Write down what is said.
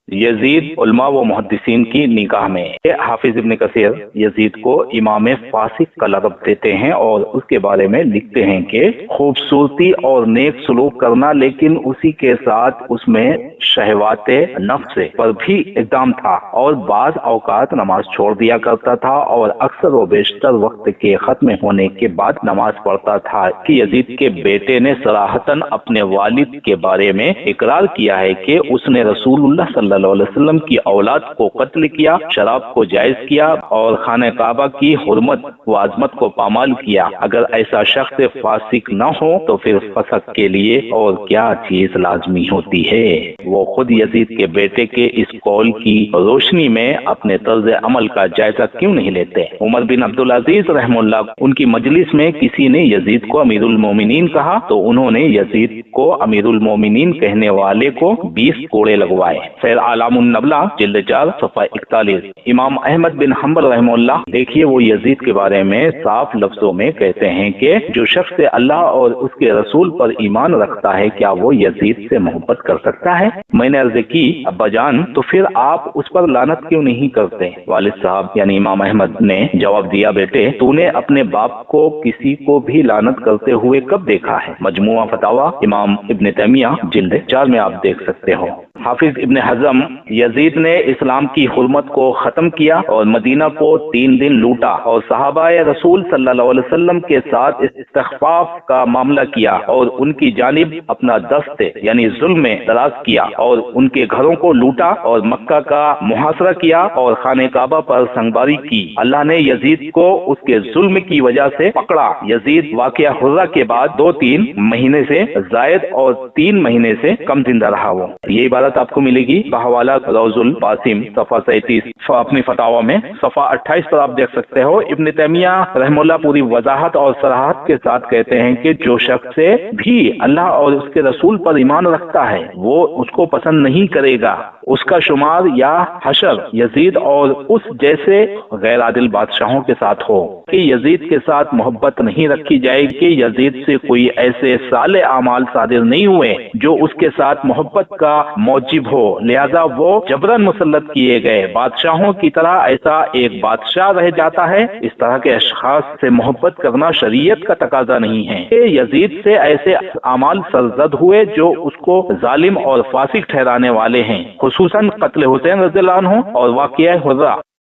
Yazid उलमा व मुहद्दिसीन की निगाह में। हाफिज इब्न कसीर यजीद को इमाम फासिक का लक़ब देते हैं और उसके बारे में लिखते हैं कि खूबसूरती और नेक सलूक करना, लेकिन उसी के साथ उसमें शहवाते नफ्स पर भी इक़दाम था और बाज़ औकात नमाज छोड़ दिया करता था और अक्सर व बेशतर वक्त के खत्म होने के बाद नमाज पढ़ता था। कि यजीद के बेटे ने सराहतन अपने वालिद के बारे में इकरार किया है कि उसने रसूलुल्लाह सल्लल्लाहु अलैहि वसल्लम की औलाद को कत्ल किया, शराब को जायज किया और खाने काबा की हुर्मत व आजमत को पामाल किया। अगर ऐसा शख्स फासिक न हो तो फिर फसक के लिए और क्या चीज लाजमी होती है। वो खुद यजीद के बेटे के इस कौल की रोशनी में अपने तर्ज अमल का जायजा क्यों नहीं लेते। उमर बिन अब्दुल अजीज रहमुल्लाह, उनकी मजलिस में किसी ने यजीद को अमीरुल मोमिनीन कहा तो उन्होंने यजीद को अमीरुल मोमिनीन कहने वाले को 20 कोड़े लगवाए। सैर आलामुन नबला जिल्द 4 सफ़ा 41। इमाम अहमद बिन हम्बल रहमुल्लाह, देखिए वो यजीद के बारे में साफ लफ्जों में कहते हैं कि जो शख्स अल्लाह और उसके रसूल पर ईमान रखता है क्या वो यजीद से मोहब्बत कर सकता है। मैंने अर्ज की, अब्बा जान तो फिर आप उस पर लानत क्यों नहीं करते। वालिद साहब यानी इमाम अहमद ने जवाब दिया, बेटे तूने अपने बाप को किसी को भी लानत करते हुए कब देखा है। मजमुआ फतावा इमाम इब्न तैमिया जिल्द 4 में आप देख सकते हो। हाफिज इब्न हजम, यजीद ने इस्लाम की हुर्मत को खत्म किया और मदीना को 3 दिन लूटा और सहाबाए रसूल सल्लल्लाहु अलैहि वसल्लम के साथ इस्तिग़फ़ाफ़ का मामला किया और उनकी जानिब अपना दस्त यानी जुल्म में दराज किया और उनके घरों को लूटा और मक्का का मुहासरा किया और खाने काबा पर संगबारी की। अल्लाह ने यजीद को उसके जुल्म की वजह से पकड़ा। यजीद वाक़या हुर्रा के बाद 2-3 महीने से जायद और 3 महीने से कम जिंदा रहा। वो ये इबारत आपको मिलेगी बहवाला रौजुल बासिम सफ़ा 37 अपनी फतावा में सफ़ा 28 पर आप देख सकते हो। इब्न तैमिया रहमुल्लाह पूरी वजाहत और सराहत के साथ कहते हैं कि जो शख्स भी अल्लाह और उसके रसूल पर ईमान रखता है वो उसको पसंद नहीं करेगा। उसका शुमार या हशर यजीद और उस जैसे गैर आदिल बादशाहों के साथ हो कि यजीद के साथ मोहब्बत नहीं रखी जाएगी। यजीद से कोई ऐसे साले आमाल सादिर नहीं हुए जो उसके साथ मोहब्बत का मौजिब हो, लिहाजा वो जबरन मुसल्लत किए गए। बादशाहों की तरह ऐसा एक बादशाह रह जाता है। इस तरह के अशखास से मोहब्बत करना शरीयत का तकाजा नहीं है। यजीद से ऐसे आमाल सरजद हुए जो उसको जालिम और फासिक ठहराने वाले हैं, खुसूसन कत्ल हुसैन रज़ियल्लाहु अन्हु और वाक़या हुर्रा।